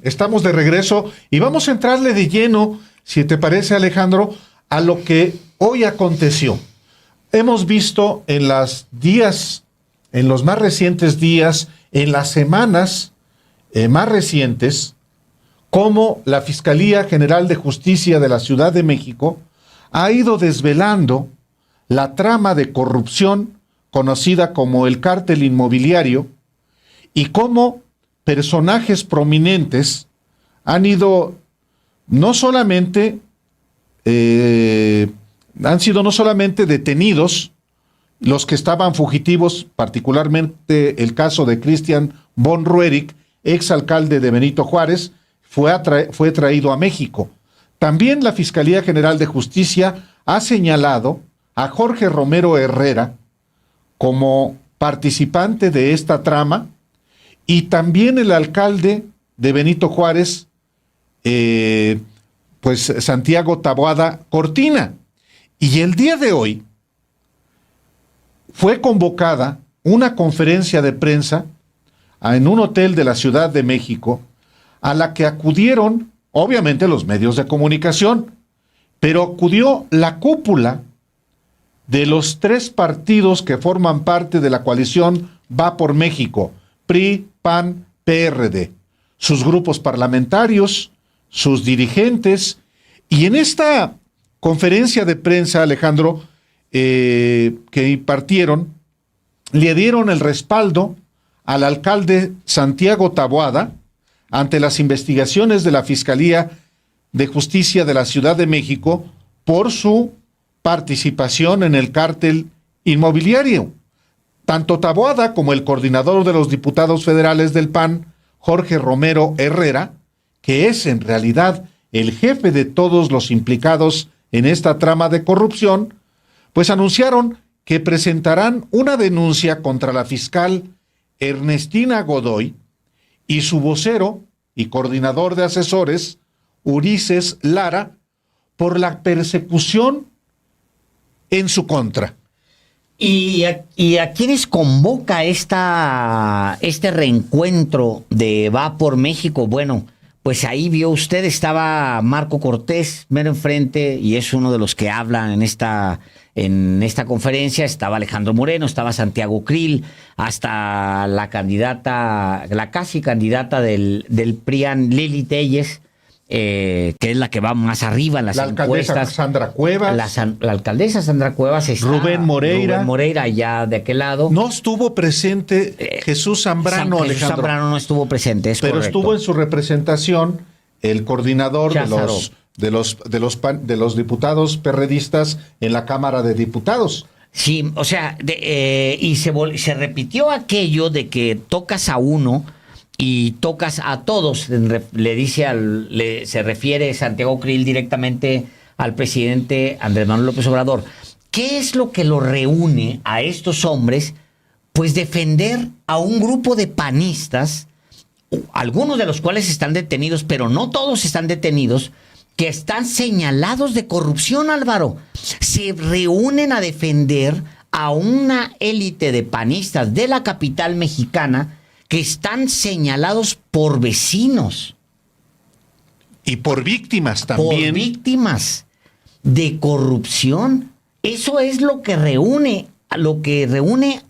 estamos de regreso y vamos a entrarle de lleno, si te parece, Alejandro, a lo que hoy aconteció. Hemos visto en los más recientes días, en las semanas más recientes, cómo la Fiscalía General de Justicia de la Ciudad de México ha ido desvelando la trama de corrupción conocida como el cártel inmobiliario y cómo personajes prominentes han ido han sido no solamente detenidos los que estaban fugitivos, particularmente el caso de Christian von Roerich, exalcalde de Benito Juárez, fue traído a México. También la Fiscalía General de Justicia ha señalado a Jorge Romero Herrera como participante de esta trama y también el alcalde de Benito Juárez, Santiago Taboada Cortina. Y el día de hoy fue convocada una conferencia de prensa en un hotel de la Ciudad de México a la que acudieron, obviamente, los medios de comunicación, pero acudió la cúpula de los 3 partidos que forman parte de la coalición Va por México, PRI, PAN, PRD, sus grupos parlamentarios, sus dirigentes, y en esta conferencia de prensa, Alejandro, que impartieron, le dieron el respaldo al alcalde Santiago Taboada ante las investigaciones de la Fiscalía de Justicia de la Ciudad de México por su participación en el cártel inmobiliario. Tanto Taboada como el coordinador de los diputados federales del PAN, Jorge Romero Herrera, que es en realidad el jefe de todos los implicados en esta trama de corrupción, pues anunciaron que presentarán una denuncia contra la fiscal Ernestina Godoy y su vocero y coordinador de asesores, Ulises Lara, por la persecución en su contra. ¿Y a quiénes convoca este reencuentro de Va por México? Bueno, pues ahí vio usted, estaba Marco Cortés mero enfrente y es uno de los que hablan en esta conferencia. Estaba Alejandro Moreno, estaba Santiago Krill, hasta la casi candidata del PRIAN, Lili Telles, que es la que va más arriba en las encuestas. La alcaldesa Sandra Cuevas. La alcaldesa Sandra Cuevas está. Rubén Moreira allá de aquel lado. No estuvo presente Jesús Zambrano, Alejandro. Jesús Zambrano no estuvo presente, es pero correcto. Estuvo en su representación el coordinador de los diputados perredistas en la Cámara de Diputados. Sí, o sea, y se repitió aquello de que tocas a uno y tocas a todos, se refiere Santiago Krill directamente al presidente Andrés Manuel López Obrador. ¿Qué es lo que lo reúne a estos hombres? Pues defender a un grupo de panistas, algunos de los cuales están detenidos, pero no todos están detenidos, que están señalados de corrupción, Álvaro. Se reúnen a defender a una élite de panistas de la capital mexicana que están señalados por vecinos. Y por víctimas también. Por víctimas de corrupción. Eso es lo que reúne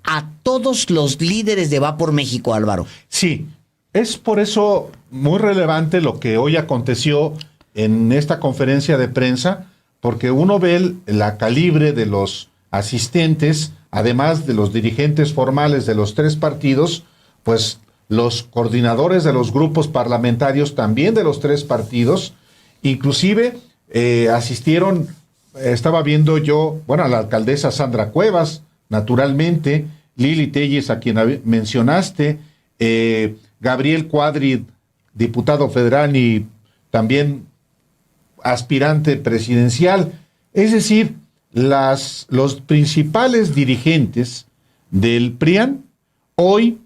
a todos los líderes de Va por México, Álvaro. Sí, es por eso muy relevante lo que hoy aconteció en esta conferencia de prensa, porque uno ve la calibre de los asistentes, además de los dirigentes formales de los 3 partidos, pues los coordinadores de los grupos parlamentarios también de los 3 partidos, inclusive asistieron, estaba viendo yo, a la alcaldesa Sandra Cuevas, naturalmente, Lili Telles, a quien mencionaste, Gabriel Cuadri, diputado federal y también aspirante presidencial. Es decir, los principales dirigentes del PRIAN hoy,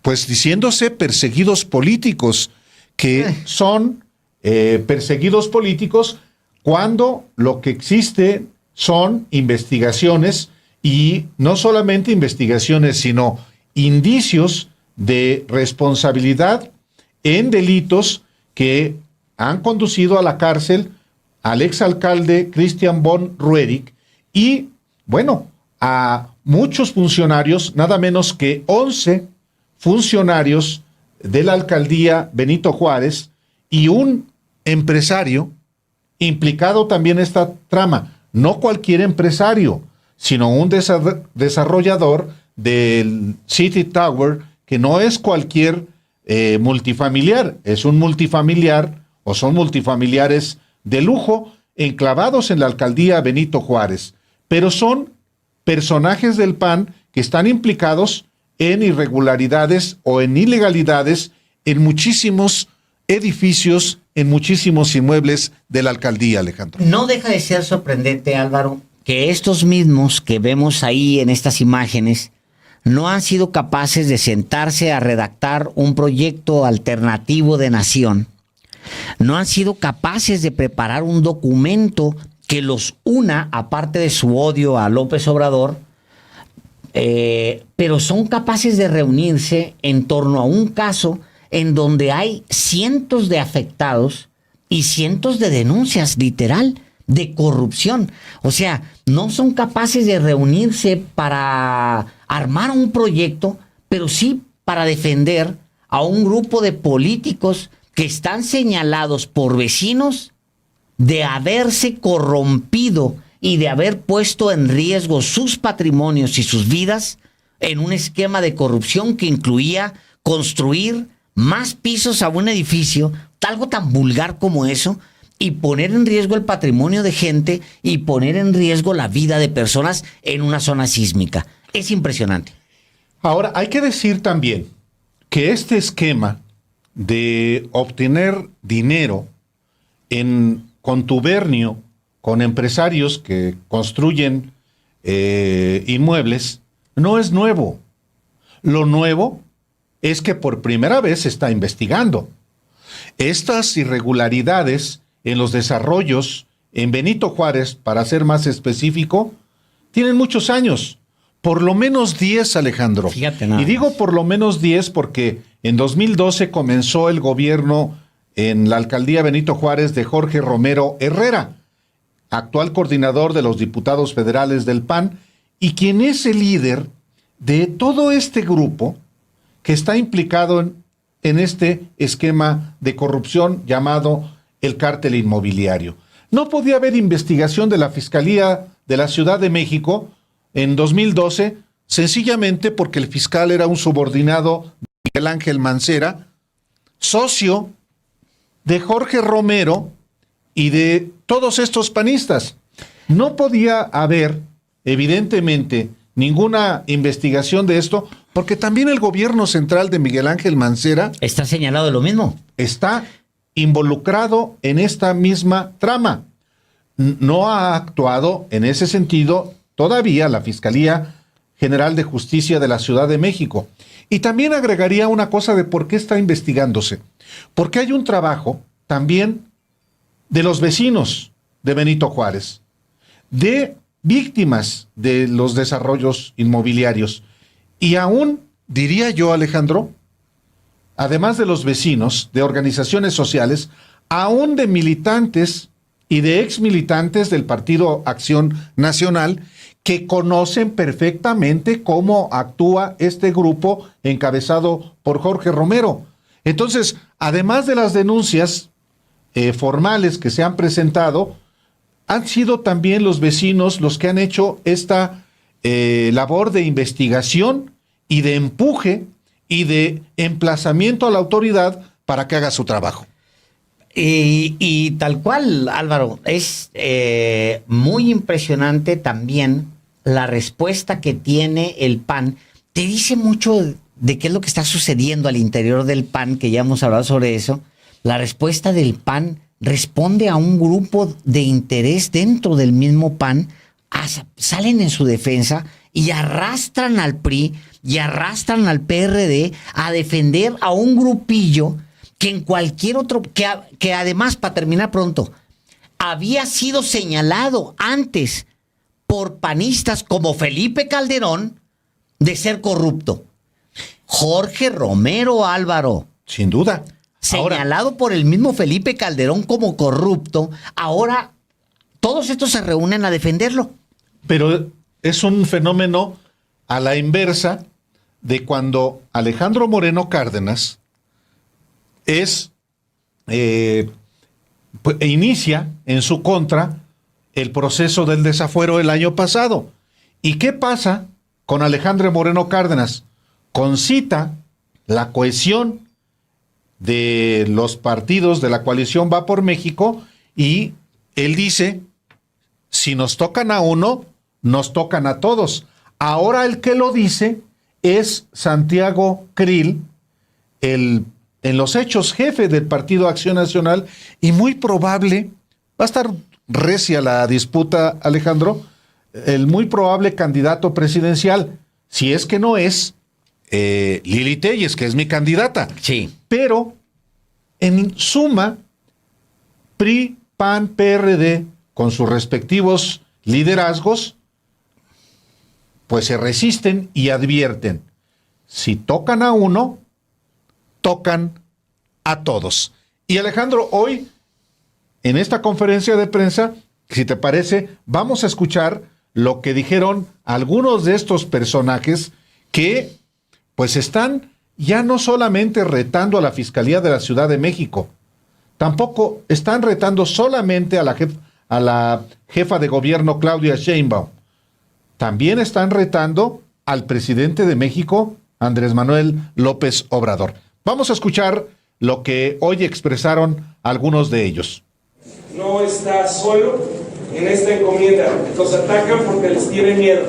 pues diciéndose perseguidos políticos, que son perseguidos políticos cuando lo que existe son investigaciones, y no solamente investigaciones, sino indicios de responsabilidad en delitos que han conducido a la cárcel al exalcalde Christian von Roedig y, bueno, a muchos funcionarios, nada menos que 11 funcionarios de la alcaldía Benito Juárez y un empresario implicado también en esta trama. No cualquier empresario, sino un desarrollador del City Tower, que no es cualquier multifamiliar, es un multifamiliar o son multifamiliares de lujo enclavados en la alcaldía Benito Juárez, pero son personajes del PAN que están implicados en irregularidades o en ilegalidades en muchísimos edificios, en muchísimos inmuebles de la alcaldía, Alejandro. No deja de ser sorprendente, Álvaro, que estos mismos que vemos ahí en estas imágenes no han sido capaces de sentarse a redactar un proyecto alternativo de nación. No han sido capaces de preparar un documento que los una, aparte de su odio a López Obrador, pero son capaces de reunirse en torno a un caso en donde hay cientos de afectados y cientos de denuncias, literal, de corrupción. O sea, no son capaces de reunirse para armar un proyecto, pero sí para defender a un grupo de políticos que están señalados por vecinos de haberse corrompido y de haber puesto en riesgo sus patrimonios y sus vidas en un esquema de corrupción que incluía construir más pisos a un edificio, algo tan vulgar como eso, y poner en riesgo el patrimonio de gente y poner en riesgo la vida de personas en una zona sísmica. Es impresionante. Ahora, hay que decir también que este esquema de obtener dinero en contubernio con empresarios que construyen inmuebles no es nuevo. Lo nuevo es que por primera vez se está investigando. Estas irregularidades en los desarrollos en Benito Juárez, para ser más específico, tienen muchos años. Por lo menos 10, Alejandro. Fíjate nada y digo más. por lo menos 10 porque en 2012 comenzó el gobierno en la alcaldía Benito Juárez de Jorge Romero Herrera, actual coordinador de los diputados federales del PAN, y quien es el líder de todo este grupo que está implicado en este esquema de corrupción llamado el cártel inmobiliario. No podía haber investigación de la Fiscalía de la Ciudad de México en 2012, sencillamente porque el fiscal era un subordinado de Miguel Ángel Mancera, socio de Jorge Romero y de todos estos panistas. No podía haber, evidentemente, ninguna investigación de esto, porque también el gobierno central de Miguel Ángel Mancera ¿Está señalado de lo mismo? está involucrado en esta misma trama. No ha actuado en ese sentido todavía la Fiscalía General de Justicia de la Ciudad de México. Y también agregaría una cosa de por qué está investigándose. Porque hay un trabajo también de los vecinos de Benito Juárez, de víctimas de los desarrollos inmobiliarios. Y aún, diría yo, Alejandro, además de los vecinos, de organizaciones sociales, aún de militantes y de exmilitantes del Partido Acción Nacional, que conocen perfectamente cómo actúa este grupo encabezado por Jorge Romero. Entonces, además de las denuncias formales que se han presentado, han sido también los vecinos los que han hecho esta labor de investigación y de empuje y de emplazamiento a la autoridad para que haga su trabajo. Y tal cual, Álvaro, es muy impresionante también la respuesta que tiene el PAN. Te dice mucho de qué es lo que está sucediendo al interior del PAN, que ya hemos hablado sobre eso. La respuesta del PAN responde a un grupo de interés dentro del mismo PAN, salen en su defensa y arrastran al PRI y arrastran al PRD a defender a un grupillo que en cualquier otro, que además, para terminar pronto, había sido señalado antes por panistas como Felipe Calderón de ser corrupto. Jorge Romero, Álvaro. Sin duda. señalado por el mismo Felipe Calderón como corrupto, ahora todos estos se reúnen a defenderlo. Pero es un fenómeno a la inversa de cuando Alejandro Moreno Cárdenas inicia en su contra el proceso del desafuero el año pasado. ¿Y qué pasa con Alejandro Moreno Cárdenas? Concita la cohesión de los partidos de la coalición Va por México y él dice, si nos tocan a uno, nos tocan a todos. Ahora el que lo dice es Santiago Krill, en los hechos jefe del Partido Acción Nacional, y muy probable, va a estar recia la disputa, Alejandro, el muy probable candidato presidencial, si es que no es Lili Téllez, que es mi candidata. Sí. Pero, en suma, PRI, PAN, PRD, con sus respectivos liderazgos, pues se resisten y advierten, si tocan a uno, tocan a todos. Y Alejandro, hoy, en esta conferencia de prensa, si te parece, vamos a escuchar lo que dijeron algunos de estos personajes que, pues, están ya no solamente retando a la Fiscalía de la Ciudad de México, tampoco están retando solamente a la jefa de gobierno Claudia Sheinbaum, también están retando al presidente de México, Andrés Manuel López Obrador. Vamos a escuchar lo que hoy expresaron algunos de ellos. No está solo en esta encomienda. Los atacan porque les tienen miedo.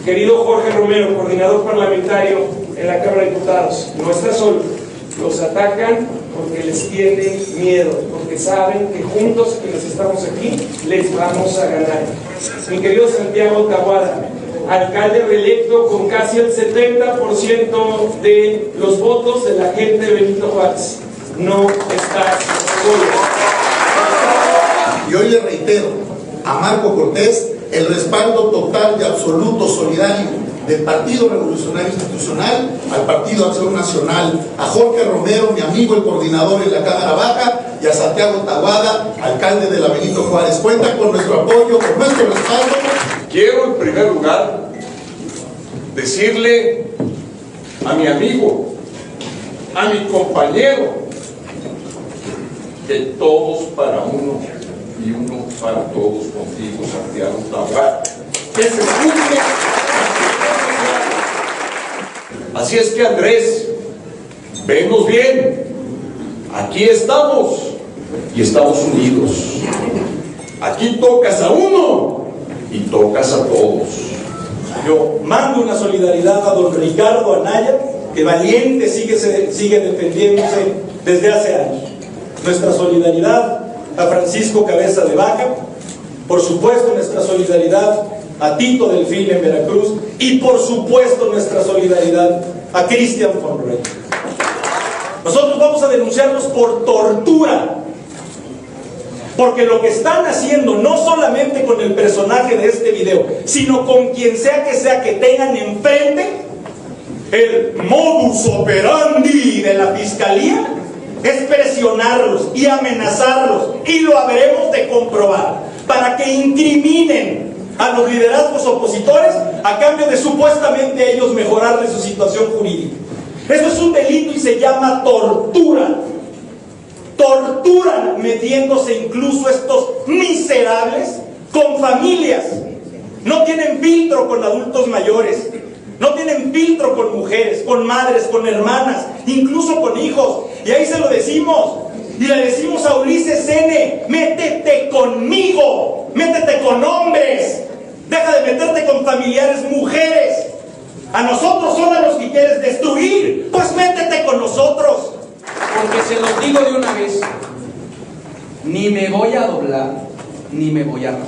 Querido Jorge Romero, coordinador parlamentario en la Cámara de Diputados, no está solo. Los atacan porque les tienen miedo, porque saben que juntos, quienes estamos aquí, les vamos a ganar. Mi querido Santiago Tabuada, alcalde reelecto con casi el 70% de los votos de la gente de Benito Juárez, no estás solo. Y hoy le reitero a Marco Cortés el respaldo total y absoluto solidario del Partido Revolucionario Institucional, al Partido Acción Nacional, a Jorge Romero, mi amigo el coordinador en la Cámara Baja, y a Santiago Tabuada, alcalde de la Benito Juárez. Cuentan con nuestro apoyo, con nuestro respaldo. Quiero en primer lugar decirle a mi amigo, a mi compañero, que todos para uno y uno para todos contigo, Santiago Tabuada. Que se cumple. Así es que, Andrés, venos bien, aquí estamos y estamos unidos. Aquí tocas a uno y tocas a todos. Yo mando una solidaridad a don Ricardo Anaya, que valiente sigue defendiéndose desde hace años. Nuestra solidaridad a Francisco Cabeza de Vaca, por supuesto nuestra solidaridad a Tito Delfín en Veracruz y por supuesto nuestra solidaridad a Cristian Fonrey. Nosotros vamos a denunciarlos por tortura, porque lo que están haciendo no solamente con el personaje de este video, sino con quien sea que tengan enfrente, el modus operandi de la fiscalía es presionarlos y amenazarlos, y lo habremos de comprobar, para que incriminen a los liderazgos opositores a cambio de supuestamente ellos mejorarle su situación jurídica. Eso es un delito y se llama tortura. Torturan metiéndose incluso estos miserables con familias. No tienen filtro con adultos mayores, no tienen filtro con mujeres, con madres, con hermanas, incluso con hijos. Y ahí se lo decimos. Y le decimos a Ulises N., métete conmigo, métete con hombres, deja de meterte con familiares, mujeres. A nosotros son a los que quieres destruir, pues métete con nosotros. Porque se los digo de una vez, ni me voy a doblar, ni me voy a rajar.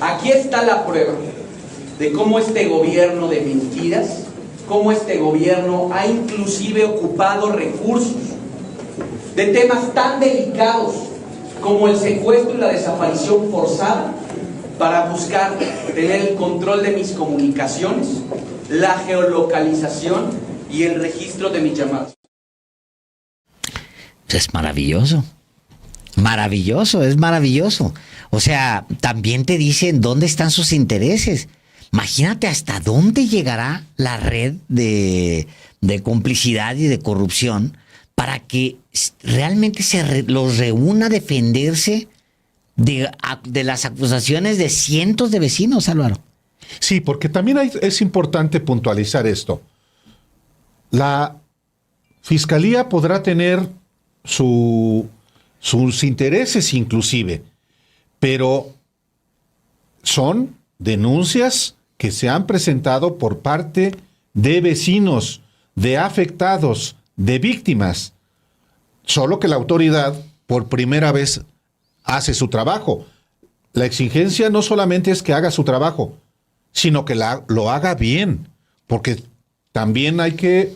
Aquí está la prueba de cómo este gobierno de mentiras, cómo este gobierno ha inclusive ocupado recursos de temas tan delicados como el secuestro y la desaparición forzada para buscar tener el control de mis comunicaciones, la geolocalización y el registro de mis llamadas. Es maravilloso. Maravilloso, es maravilloso. O sea, también te dicen dónde están sus intereses. Imagínate hasta dónde llegará la red de complicidad y de corrupción para que realmente los reúna a defenderse de las acusaciones de cientos de vecinos, Álvaro. Sí, porque también es importante puntualizar esto. La Fiscalía podrá tener sus intereses inclusive, pero son denuncias que se han presentado por parte de vecinos, de afectados, de víctimas. Solo que la autoridad por primera vez hace su trabajo. La exigencia no solamente es que haga su trabajo, sino que lo haga bien, porque también hay que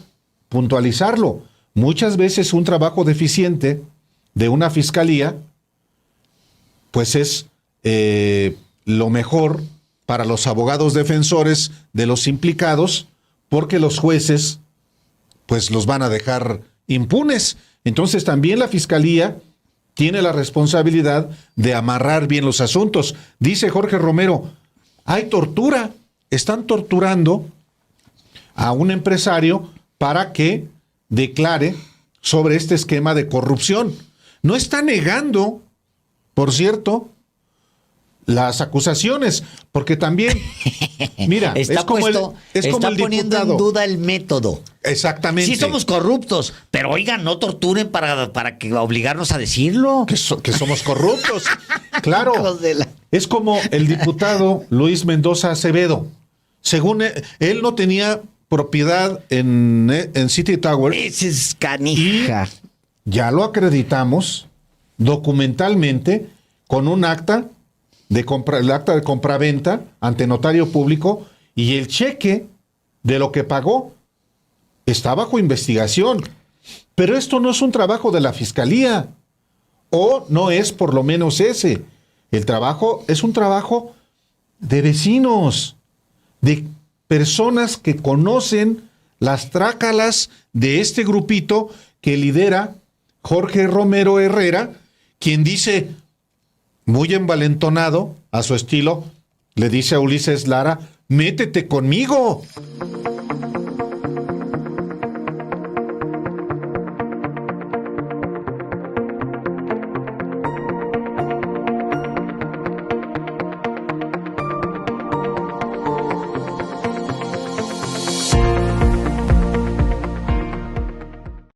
puntualizarlo. Muchas veces un trabajo deficiente de una fiscalía, pues es lo mejor para los abogados defensores de los implicados, porque los jueces, pues los van a dejar impunes. Entonces también la fiscalía tiene la responsabilidad de amarrar bien los asuntos. Dice Jorge Romero, hay tortura, están torturando a un empresario para que declare sobre este esquema de corrupción. No está negando, por cierto, las acusaciones, porque también, mira, está poniendo en duda el método. Exactamente. Sí somos corruptos, pero oigan, no torturen para que obligarnos a decirlo. Que somos corruptos. Claro. Es como el diputado Luis Mendoza Acevedo. Según él no tenía propiedad en City Tower. Ese es canija. Y ya lo acreditamos documentalmente con un acta el acta de compraventa ante notario público, y el cheque de lo que pagó está bajo investigación. Pero esto no es un trabajo de la fiscalía, o no es por lo menos ese. El trabajo es un trabajo de vecinos, de personas que conocen las trácalas de este grupito que lidera Jorge Romero Herrera, quien dice, muy envalentonado a su estilo, le dice a Ulises Lara, métete conmigo.